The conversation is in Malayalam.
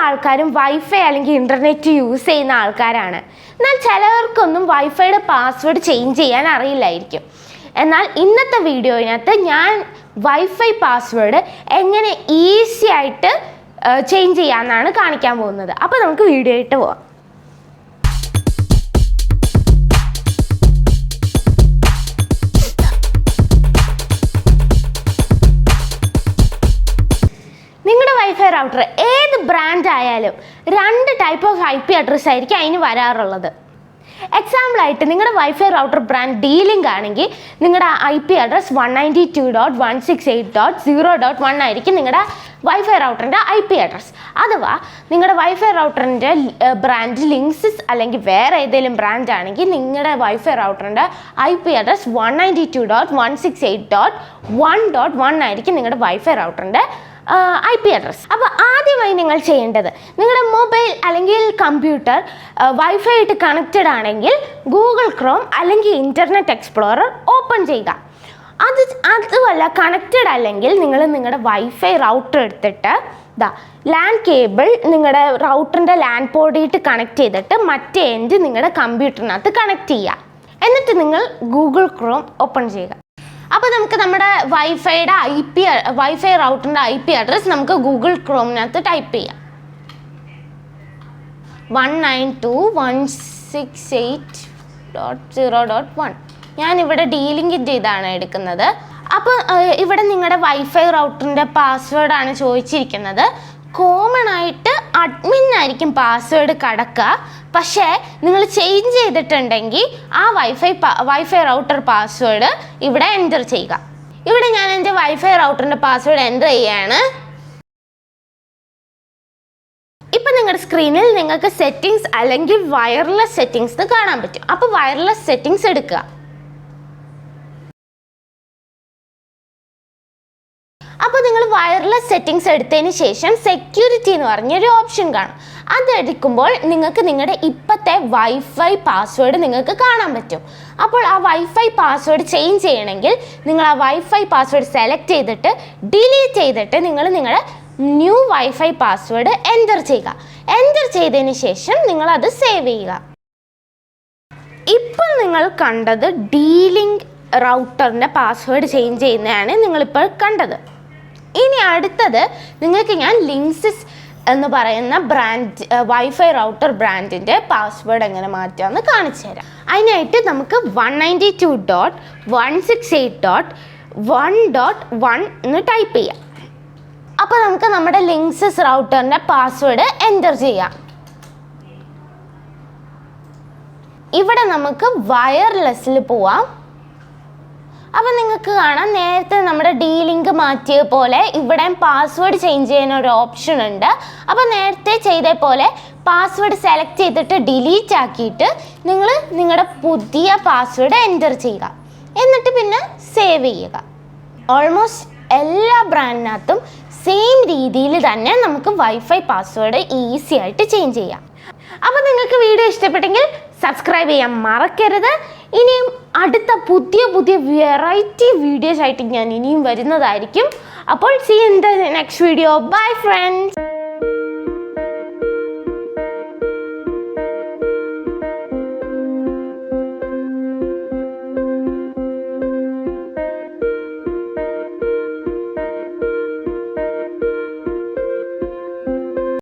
ആൾക്കാരും വൈഫൈ അല്ലെങ്കിൽ ഇൻ്റർനെറ്റ് യൂസ് ചെയ്യുന്ന ആൾക്കാരാണ്. എന്നാൽ ചിലവർക്കൊന്നും വൈഫൈയുടെ പാസ്വേഡ് ചേഞ്ച് ചെയ്യാൻ അറിയില്ലായിരിക്കും. എന്നാൽ ഇന്നത്തെ വീഡിയോയിനകത്ത് ഞാൻ വൈഫൈ പാസ്വേഡ് എങ്ങനെ ഈസി ആയിട്ട് ചേഞ്ച് ചെയ്യാമെന്നാണ് കാണിക്കാൻ പോകുന്നത്. അപ്പോൾ നമുക്ക് വീഡിയോ ആയിട്ട് പോവാം. നിങ്ങളുടെ വൈഫൈ റൗട്ടർ ഏത് ബ്രാൻഡ് ആയാലും 2 ടൈപ്പ് ഓഫ് IP അഡ്രസ്സ് ആയിരിക്കും അതിന് വരാറുള്ളത്. എക്സാമ്പിളായിട്ട് നിങ്ങളുടെ വൈഫൈ റൗട്ടർ ബ്രാൻഡ് ഡീലിംഗ് ആണെങ്കിൽ നിങ്ങളുടെ IP അഡ്രസ് 192.168.0.1 ആയിരിക്കും നിങ്ങളുടെ വൈഫൈ റൗട്ടറിൻ്റെ IP അഡ്രസ്. അഥവാ നിങ്ങളുടെ വൈഫൈ റൗട്ടറിൻ്റെ ബ്രാൻഡ് ലിങ്ക്സിസ് അല്ലെങ്കിൽ വേറെ ഏതെങ്കിലും ബ്രാൻഡ് ആണെങ്കിൽ നിങ്ങളുടെ വൈഫൈ റൗട്ടറിൻ്റെ IP അഡ്രസ് 192.168.1.1 ആയിരിക്കും നിങ്ങളുടെ വൈഫൈ റൗട്ടറിൻ്റെ IP അഡ്രസ്. അപ്പോൾ ആദ്യമായി നിങ്ങൾ ചെയ്യേണ്ടത് നിങ്ങളുടെ മൊബൈൽ അല്ലെങ്കിൽ കമ്പ്യൂട്ടർ വൈഫൈ ആയിട്ട് കണക്റ്റഡ് ആണെങ്കിൽ ഗൂഗിൾ ക്രോം അല്ലെങ്കിൽ ഇൻ്റർനെറ്റ് എക്സ്പ്ലോറർ ഓപ്പൺ ചെയ്യുക. അതുമല്ല കണക്റ്റഡ് അല്ലെങ്കിൽ നിങ്ങൾ നിങ്ങളുടെ വൈഫൈ റൗട്ടർ എടുത്തിട്ട് ലാൻ കേബിൾ നിങ്ങളുടെ റൗട്ടറിൻ്റെ ലാൻ പോർട്ടായിട്ട് കണക്ട് ചെയ്തിട്ട് മറ്റേ എൻഡ് നിങ്ങളുടെ കമ്പ്യൂട്ടറിനകത്ത് കണക്ട് ചെയ്യുക. എന്നിട്ട് നിങ്ങൾ ഗൂഗിൾ ക്രോം ഓപ്പൺ ചെയ്യുക. അപ്പോൾ നമുക്ക് നമ്മുടെ വൈഫൈ റൗട്ടറിൻ്റെ IP അഡ്രസ് നമുക്ക് ഗൂഗിൾ ക്രോമിനകത്ത് ടൈപ്പ് ചെയ്യാം. 192.168.0.1. ഞാനിവിടെ ഡീലിംഗിൻ്റെ ഇതാണ് എടുക്കുന്നത്. അപ്പോൾ ഇവിടെ നിങ്ങളുടെ വൈഫൈ റൗട്ടറിൻ്റെ പാസ്വേഡാണ് ചോദിച്ചിരിക്കുന്നത്. കോമൺ ആയിട്ട് അഡ്മിൻ ആയിരിക്കും പാസ്വേഡ് കിടക്കുക. പക്ഷേ നിങ്ങൾ ചേഞ്ച് ചെയ്തിട്ടുണ്ടെങ്കിൽ ആ വൈഫൈ റൗട്ടർ പാസ്വേഡ് ഇവിടെ എൻ്റർ ചെയ്യുക. ഇവിടെ ഞാൻ എൻ്റെ വൈഫൈ റൗട്ടറിൻ്റെ പാസ്വേഡ് എൻ്റർ ചെയ്യാണ്. ഇപ്പം നിങ്ങളുടെ സ്ക്രീനിൽ നിങ്ങൾക്ക് സെറ്റിങ്സ് അല്ലെങ്കിൽ വയർലെസ് സെറ്റിങ്സ് കാണാൻ പറ്റും. അപ്പോൾ വയർലെസ് സെറ്റിങ്സ് എടുക്കുക. അപ്പോൾ നിങ്ങൾ വയർലെസ് സെറ്റിങ്സ് എടുത്തതിന് ശേഷം സെക്യൂരിറ്റി എന്ന് പറഞ്ഞൊരു ഓപ്ഷൻ കാണും. അതെടുക്കുമ്പോൾ നിങ്ങൾക്ക് നിങ്ങളുടെ ഇപ്പോഴത്തെ വൈഫൈ പാസ്വേഡ് നിങ്ങൾക്ക് കാണാൻ പറ്റും. അപ്പോൾ ആ വൈഫൈ പാസ്വേഡ് ചേഞ്ച് ചെയ്യണമെങ്കിൽ നിങ്ങൾ ആ വൈഫൈ പാസ്വേഡ് സെലക്ട് ചെയ്തിട്ട് ഡിലീറ്റ് ചെയ്തിട്ട് നിങ്ങൾ നിങ്ങളുടെ ന്യൂ വൈഫൈ പാസ്വേഡ് എൻ്റർ ചെയ്യുക. എൻ്റർ ചെയ്തതിന് ശേഷം നിങ്ങളത് സേവ് ചെയ്യുക. ഇപ്പോൾ നിങ്ങൾ കണ്ടത് ഡീലിംഗ് റൗട്ടറിൻ്റെ പാസ്വേഡ് ചേഞ്ച് ചെയ്യുന്നതാണ് നിങ്ങളിപ്പോൾ കണ്ടത്. ഇനി അടുത്തത് നിങ്ങൾക്ക് ഞാൻ ലിങ്ക്സിസ് എന്ന് പറയുന്ന ബ്രാൻഡ് വൈഫൈ റൗട്ടർ ബ്രാൻഡിൻ്റെ പാസ്വേഡ് എങ്ങനെ മാറ്റാമെന്ന് കാണിച്ചു തരാം. അതിനായിട്ട് നമുക്ക് 192.168.1.1 എന്ന് ടൈപ്പ് ചെയ്യാം. അപ്പോൾ നമുക്ക് നമ്മുടെ ലിങ്ക്സിസ് റൗട്ടറിൻ്റെ പാസ്വേഡ് എൻ്റർ ചെയ്യാം. ഇവിടെ നമുക്ക് വയർലെസ്സിൽ പോവാം. അപ്പോൾ നിങ്ങൾക്ക് കാണാം നേരത്തെ നമ്മുടെ ഡീലിങ്ക് മാറ്റിയ പോലെ ഇവിടെ പാസ്വേഡ് ചേഞ്ച് ചെയ്യാൻ ഒരു ഓപ്ഷൻ ഉണ്ട്. അപ്പോൾ നേരത്തെ ചെയ്ത പോലെ പാസ്വേഡ് സെലക്ട് ചെയ്തിട്ട് ഡിലീറ്റ് ആക്കിയിട്ട് നിങ്ങൾ നിങ്ങളുടെ പുതിയ പാസ്വേഡ് എൻ്റർ ചെയ്യുക. എന്നിട്ട് പിന്നെ സേവ് ചെയ്യുക. ഓൾമോസ്റ്റ് എല്ലാ ബ്രാൻഡിനകത്തും സെയിം രീതിയിൽ തന്നെ നമുക്ക് വൈഫൈ പാസ്വേഡ് ഈസി ആയിട്ട് ചേഞ്ച് ചെയ്യാം. അപ്പോൾ നിങ്ങൾക്ക് വീഡിയോ ഇഷ്ടപ്പെട്ടെങ്കിൽ സബ്സ്ക്രൈബ് ചെയ്യാൻ മറക്കരുത്. ഇനിയും അടുത്ത പുതിയ വെറൈറ്റി വീഡിയോസ് ആയിട്ട് ഞാൻ ഇനിയും വരുന്നതായിരിക്കും. അപ്പോൾ see you in the next video. Bye friends.